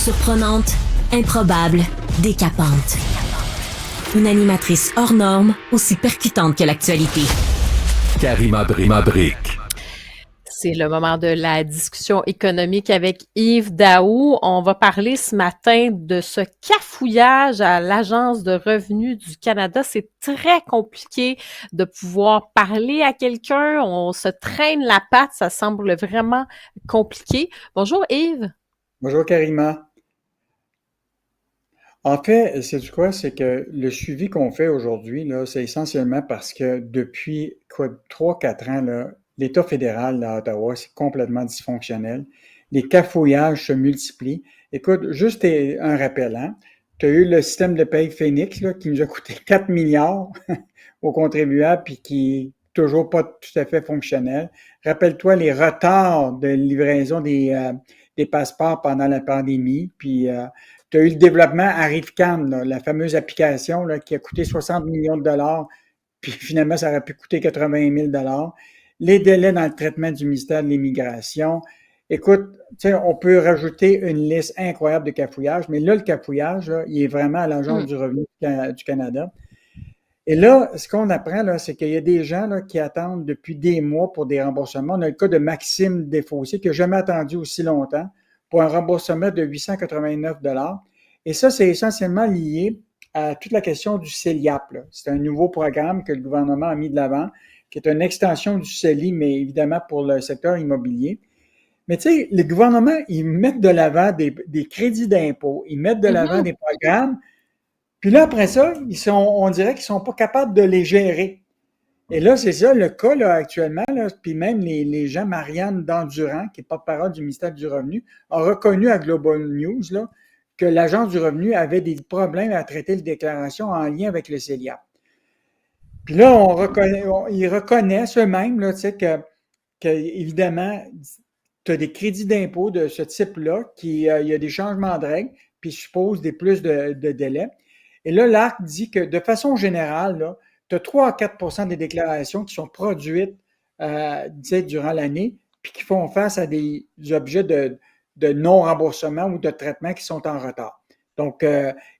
Surprenante, improbable, décapante. Une animatrice hors norme, aussi percutante que l'actualité. Karima Brick. C'est le moment de la discussion économique avec Yves Daou. On va parler ce matin de ce cafouillage à l'Agence de revenus du Canada. C'est très compliqué de pouvoir parler à quelqu'un. On se traîne la patte. Ça semble vraiment compliqué. Bonjour Yves. Bonjour Karima. En fait, c'est quoi? C'est que le suivi qu'on fait aujourd'hui, là, c'est essentiellement parce que depuis 3-4 ans, là, l'État fédéral là, à Ottawa, c'est complètement dysfonctionnel. Les cafouillages se multiplient. Écoute, juste un rappel, hein? Tu as eu le système de paye Phoenix là, qui nous a coûté 4 milliards aux contribuables puis qui est toujours pas tout à fait fonctionnel. Rappelle-toi les retards de livraison des passeports pendant la pandémie, puis tu as eu le développement Arrivcan, là, la fameuse application là, qui a coûté 60 millions de dollars, puis finalement, ça aurait pu coûter 80 000 dollars. Les délais dans le traitement du ministère de l'Immigration. Écoute, on peut rajouter une liste incroyable de cafouillages, mais là, le cafouillage, là, il est vraiment à l'Agence du revenu du Canada. Et là, ce qu'on apprend, là, c'est qu'il y a des gens là, qui attendent depuis des mois pour des remboursements. On a le cas de Maxime Desfossés, qui n'a jamais attendu aussi longtemps pour un remboursement de 889 $. Et ça, c'est essentiellement lié à toute la question du CELIAP. C'est un nouveau programme que le gouvernement a mis de l'avant, qui est une extension du CELI, mais évidemment pour le secteur immobilier. Mais tu sais, le gouvernement, ils mettent de l'avant des crédits d'impôt, ils mettent de l'avant des programmes, puis là, après ça, on dirait qu'ils sont pas capables de les gérer. Et là, c'est ça le cas là, actuellement. Là, puis même les gens, Marianne Dandurand, qui est porte-parole du ministère du Revenu, a reconnu à Global News là, que l'Agence du Revenu avait des problèmes à traiter les déclarations en lien avec le CELIAP. Puis là, ils reconnaissent eux-mêmes là, que évidemment, tu as des crédits d'impôt de ce type-là, il y a des changements de règles, puis suppose des plus de délais. Et là, l'ARC dit que de façon générale, tu as 3 à 4 % des déclarations qui sont produites durant l'année, puis qui font face à des objets de non-remboursement ou de traitement qui sont en retard. Donc,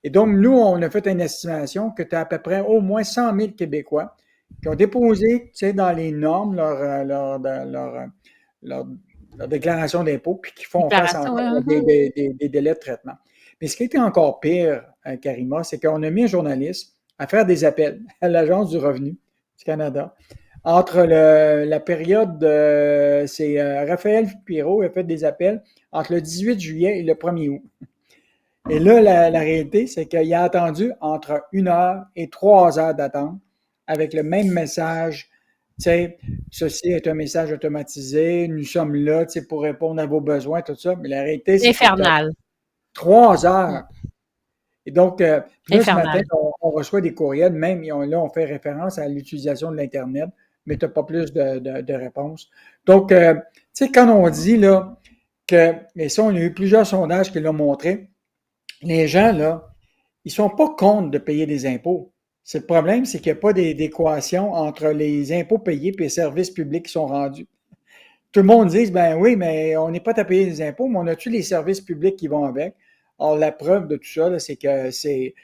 nous, on a fait une estimation que tu as à peu près au moins 100 000 Québécois qui ont déposé dans les normes leur déclaration d'impôt, puis qui font face à des délais de traitement. Mais ce qui était encore pire, Karima, c'est qu'on a mis un journaliste à faire des appels à l'Agence du revenu du Canada. Entre la période, c'est Raphaël Pirot a fait des appels entre le 18 juillet et le 1er août. Et là, la réalité, c'est qu'il a attendu entre 1 heure et 3 heures d'attente avec le même message. Ceci est un message automatisé, nous sommes là pour répondre à vos besoins, tout ça. Mais la réalité, c'est infernal. 3 heures. Et donc, là, ce matin, on reçoit des courriels, même là, on fait référence à l'utilisation de l'Internet, mais tu n'as pas plus de réponses. Donc, tu sais, quand on dit là et ça, on a eu plusieurs sondages qui l'ont montré, les gens, là, ils ne sont pas contre de payer des impôts. Le problème, c'est qu'il n'y a pas d'équation entre les impôts payés et les services publics qui sont rendus. Tout le monde dit, ben oui, mais on n'est pas à payer des impôts, mais on a-tu les services publics qui vont avec? Or, la preuve de tout ça, là, c'est que c'est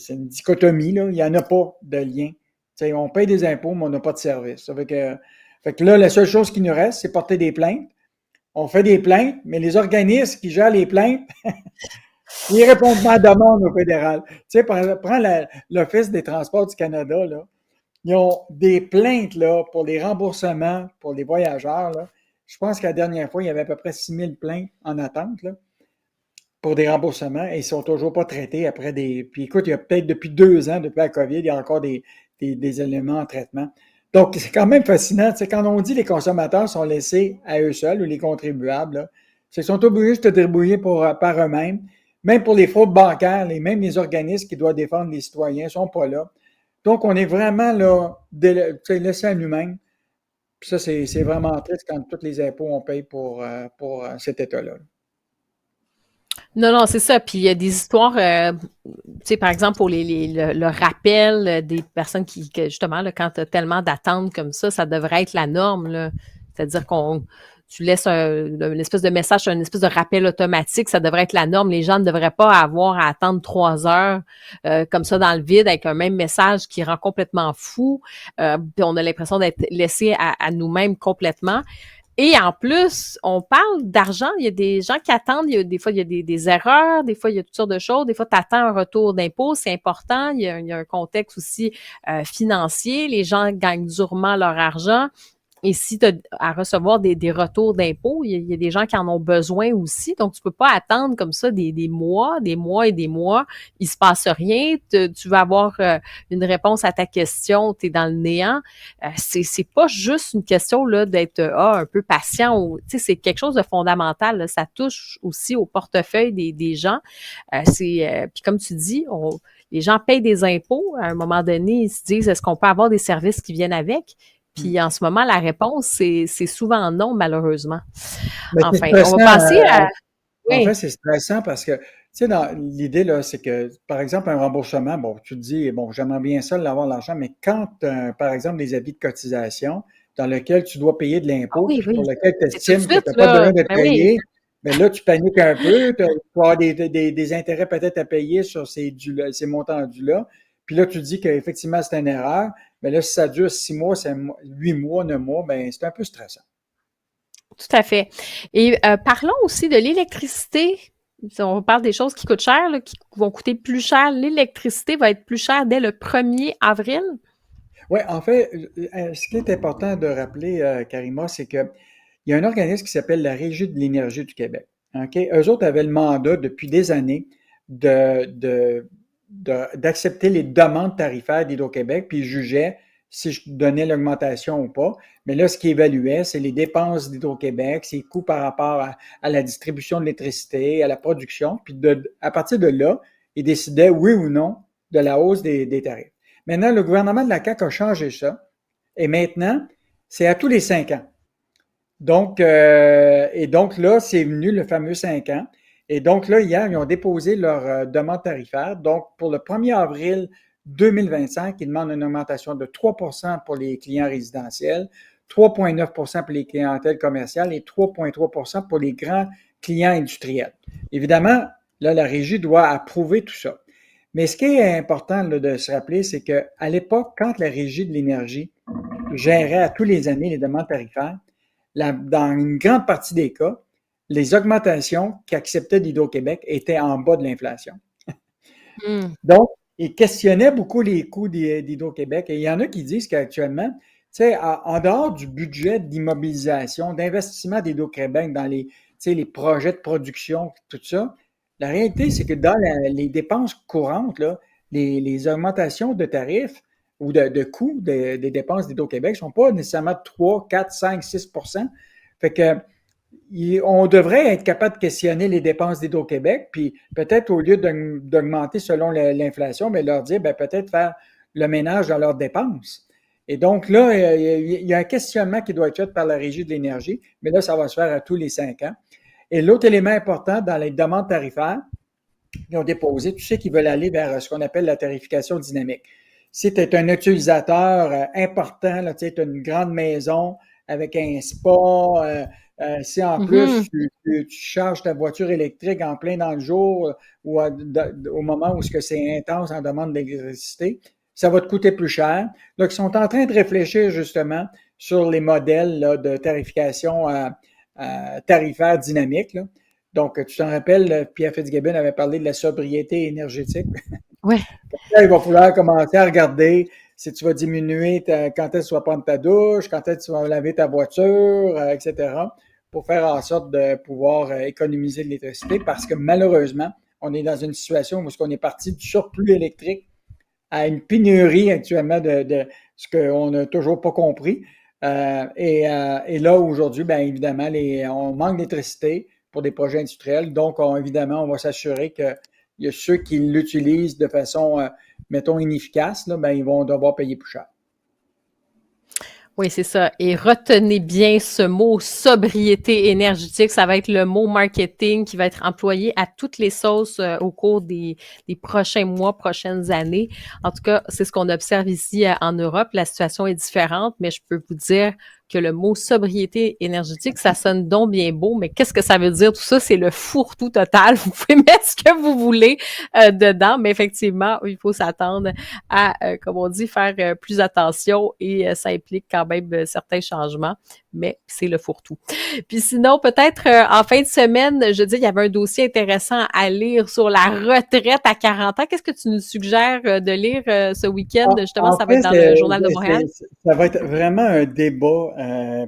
une dichotomie. Là. Il n'y en a pas de lien. T'sais, on paye des impôts, mais on n'a pas de service. Ça fait que là, la seule chose qui nous reste, c'est porter des plaintes. On fait des plaintes, mais les organismes qui gèrent les plaintes, ils répondent pas à la demande au fédéral. Tu sais, prends l'Office des transports du Canada, là. Ils ont des plaintes là, pour les remboursements pour les voyageurs. Là. Je pense que la dernière fois, il y avait à peu près 6 000 plaintes en attente là, pour des remboursements et ils ne sont toujours pas traités après des. Puis écoute, il y a peut-être depuis 2 ans, depuis la COVID, il y a encore des éléments en traitement. Donc, c'est quand même fascinant. Tu sais, quand on dit que les consommateurs sont laissés à eux seuls ou les contribuables, là, ils sont obligés de se débrouiller par eux-mêmes. Même pour les fraudes bancaires, même les organismes qui doivent défendre les citoyens ne sont pas là. Donc, on est vraiment là, laissé à nous-mêmes. Puis ça, c'est vraiment triste quand tous les impôts on paye pour cet État-là. Non, c'est ça. Puis il y a des histoires, tu sais, par exemple, pour le rappel des personnes que justement, là, quand tu as tellement d'attentes comme ça devrait être la norme. Là. C'est-à-dire tu laisses une espèce de message, une espèce de rappel automatique. Ça devrait être la norme. Les gens ne devraient pas avoir à attendre 3 heures comme ça dans le vide avec un même message qui rend complètement fou. Puis on a l'impression d'être laissé à nous-mêmes complètement. Et en plus, on parle d'argent. Il y a des gens qui attendent. Des fois, il y a des erreurs. Des fois, il y a toutes sortes de choses. Des fois, tu attends un retour d'impôt. C'est important. Il y a un contexte aussi financier. Les gens gagnent durement leur argent. Et si tu as à recevoir des retours d'impôts, il y a des gens qui en ont besoin aussi. Donc, tu peux pas attendre comme ça des mois et des mois. Il se passe rien. Tu vas avoir une réponse à ta question. Tu es dans le néant. C'est pas juste une question là d'être un peu patient. C'est quelque chose de fondamental. Là. Ça touche aussi au portefeuille des gens. Puis comme tu dis, les gens payent des impôts. À un moment donné, ils se disent, est-ce qu'on peut avoir des services qui viennent avec? Puis en ce moment, la réponse, c'est souvent non, malheureusement. Mais Enfin, on va passer à... En Oui, fait, c'est stressant parce que, tu sais, dans l'idée, là, c'est que, par exemple, un remboursement, bon, tu te dis, bon, j'aimerais bien ça, l'avoir l'argent, mais quand, par exemple, des avis de cotisation dans lesquels tu dois payer de l'impôt, oui, puis pour oui. lequel tu C'est tout de estimes que tu suite, n'as pas besoin là. de Ben oui. payer, mais là, tu paniques un peu, tu vas avoir des intérêts peut-être à payer sur ces montants dus-là, puis là, tu te dis qu'effectivement, c'est une erreur, mais là, si ça dure 6 mois, 8 mois, 9 mois, ben c'est un peu stressant. Tout à fait. Et parlons aussi de l'électricité. On parle des choses qui coûtent cher, là, qui vont coûter plus cher. L'électricité va être plus chère dès le 1er avril. Oui, en fait, ce qui est important de rappeler, Karima, c'est qu'il y a un organisme qui s'appelle la Régie de l'énergie du Québec. OK? Eux autres avaient le mandat depuis des années d'accepter les demandes tarifaires d'Hydro-Québec, puis ils jugeaient si je donnais l'augmentation ou pas. Mais là, ce qu'ils évaluaient, c'est les dépenses d'Hydro-Québec, ses coûts par rapport à la distribution de l'électricité, à la production, puis à partir de là, ils décidaient oui ou non de la hausse des tarifs. Maintenant, le gouvernement de la CAQ a changé ça. Et maintenant, c'est à tous les 5 ans. Donc, là, c'est venu le fameux 5 ans. Et donc là, hier, ils ont déposé leur demande tarifaire. Donc, pour le 1er avril 2025, ils demandent une augmentation de 3 pour les clients résidentiels, 3,9 pour les clientèles commerciales et 3,3 pour les grands clients industriels. Évidemment, là, la régie doit approuver tout ça. Mais ce qui est important là, de se rappeler, c'est qu'à l'époque, quand la Régie de l'énergie gérait à tous les années les demandes tarifaires, dans une grande partie des cas, les augmentations qu'acceptait d'Hydro-Québec étaient en bas de l'inflation. Donc, ils questionnaient beaucoup les coûts d'Hydro-Québec. Et il y en a qui disent qu'actuellement, tu sais, en dehors du budget d'immobilisation, d'investissement d'Hydro-Québec dans les projets de production, tout ça, la réalité, c'est que dans les dépenses courantes, là, les augmentations de tarifs ou de coûts des dépenses d'Hydro-Québec ne sont pas nécessairement 3, 4, 5, 6 Fait que on devrait être capable de questionner les dépenses d'Hydro-Québec, puis peut-être au lieu d'augmenter selon l'inflation, mais leur dire peut-être faire le ménage dans leurs dépenses. Et donc là, il y a un questionnement qui doit être fait par la Régie de l'énergie, mais là, ça va se faire à tous les 5 ans. Et l'autre élément important dans les demandes tarifaires qu'ils ont déposées, tu sais qu'ils veulent aller vers ce qu'on appelle la tarification dynamique. Si tu es un utilisateur important, tu as une grande maison avec un spa, si en plus tu charges ta voiture électrique en plein dans le jour ou au moment où c'est intense en demande d'électricité, ça va te coûter plus cher. Donc, ils sont en train de réfléchir justement sur les modèles là, de tarification tarifaire dynamique. Là. Donc, tu t'en rappelles, Pierre Fitzgibbon avait parlé de la sobriété énergétique. Oui. Là, il va falloir commencer à regarder si tu vas diminuer quand est-ce que tu vas prendre ta douche, quand est-ce que tu vas laver ta voiture, etc., pour faire en sorte de pouvoir économiser de l'électricité parce que malheureusement, on est dans une situation où on est parti du surplus électrique à une pénurie actuellement de ce qu'on n'a toujours pas compris. Et là, aujourd'hui, bien évidemment, on manque d'électricité pour des projets industriels. Donc, évidemment, on va s'assurer que il y a ceux qui l'utilisent de façon, mettons, inefficace, là, ben, ils vont devoir payer plus cher. Oui, c'est ça. Et retenez bien ce mot sobriété énergétique. Ça va être le mot marketing qui va être employé à toutes les sauces au cours des prochains mois, prochaines années. En tout cas, c'est ce qu'on observe ici en Europe. La situation est différente, mais je peux vous dire que le mot sobriété énergétique, ça sonne donc bien beau, mais qu'est-ce que ça veut dire tout ça? C'est le fourre-tout total. Vous pouvez mettre ce que vous voulez dedans, mais effectivement, il faut s'attendre à, comme on dit, faire plus attention et ça implique quand même certains changements, mais c'est le fourre-tout. Puis sinon, peut-être en fin de semaine, je dis, il y avait un dossier intéressant à lire sur la retraite à 40 ans. Qu'est-ce que tu nous suggères de lire ce week-end? Justement, ça va être dans le Journal de Montréal. Ça va être vraiment un débat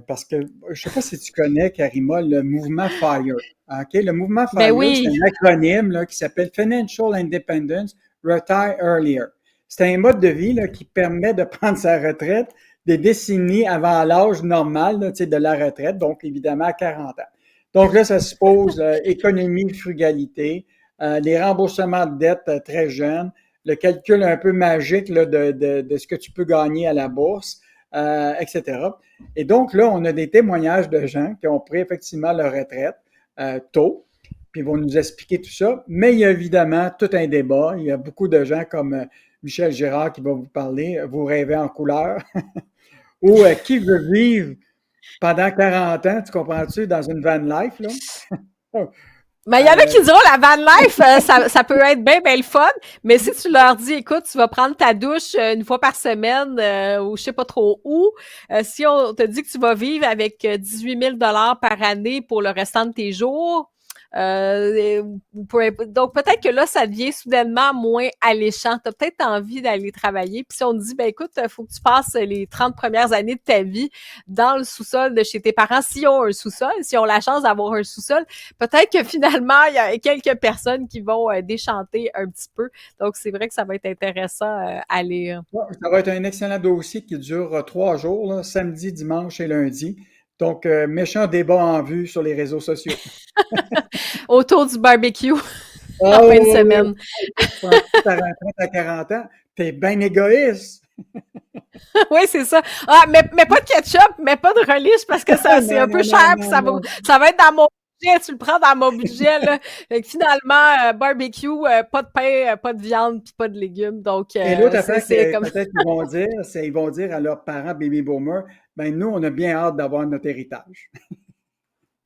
parce que je sais pas si tu connais, Karima, le mouvement FIRE. OK? Le mouvement FIRE, c'est un acronyme là, qui s'appelle Financial Independence Retire Earlier. C'est un mode de vie là, qui permet de prendre sa retraite des décennies avant l'âge normal là, de la retraite, donc évidemment à 40 ans. Donc là, ça se pose économie, frugalité, les remboursements de dettes très jeunes, le calcul un peu magique là, de ce que tu peux gagner à la bourse, etc. Et donc là, on a des témoignages de gens qui ont pris effectivement leur retraite tôt, puis ils vont nous expliquer tout ça. Mais il y a évidemment tout un débat. Il y a beaucoup de gens comme Michel Girard qui va vous parler, vous rêvez en couleur, ou qui veut vivre pendant 40 ans, tu comprends-tu, dans une van life, là? Mais il y en a qui diront la van life, ça peut être bien le fun, mais si tu leur dis, écoute, tu vas prendre ta douche une fois par semaine ou je sais pas trop où, si on te dit que tu vas vivre avec 18 000 $ par année pour le restant de tes jours, donc peut-être que là, ça devient soudainement moins alléchant. Tu as peut-être envie d'aller travailler. Puis si on te dit, ben écoute, il faut que tu passes les 30 premières années de ta vie dans le sous-sol de chez tes parents, s'ils ont un sous-sol, s'ils ont la chance d'avoir un sous-sol, peut-être que finalement, il y a quelques personnes qui vont déchanter un petit peu. Donc, c'est vrai que ça va être intéressant à lire. Ça va être un excellent dossier qui dure 3 jours, là, samedi, dimanche et lundi. Donc, méchant débat en vue sur les réseaux sociaux. Autour du barbecue en fin de semaine. Ta retraite à 40 ans, t'es bien égoïste. Oui, c'est ça. Ah, mais pas de ketchup, mais pas de relish parce que ça, c'est un peu cher puis ça va être dans mon budget. Tu le prends dans mon budget, là. Fait que finalement, barbecue, pas de pain, pas de viande puis pas de légumes. Donc, et l'autre affaire, c'est comme... peut-être qu'ils vont dire à leurs parents baby boomers, ben nous, on a bien hâte d'avoir notre héritage.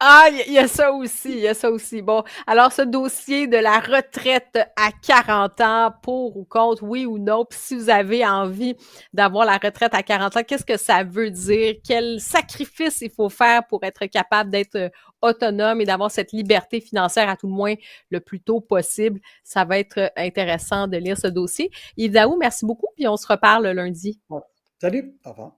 Ah, il y a ça aussi, Bon, alors ce dossier de la retraite à 40 ans, pour ou contre, oui ou non, puis si vous avez envie d'avoir la retraite à 40 ans, qu'est-ce que ça veut dire? Quel sacrifice il faut faire pour être capable d'être autonome et d'avoir cette liberté financière à tout le moins le plus tôt possible? Ça va être intéressant de lire ce dossier. Yves Daou, merci beaucoup, puis on se reparle lundi. Salut, au revoir.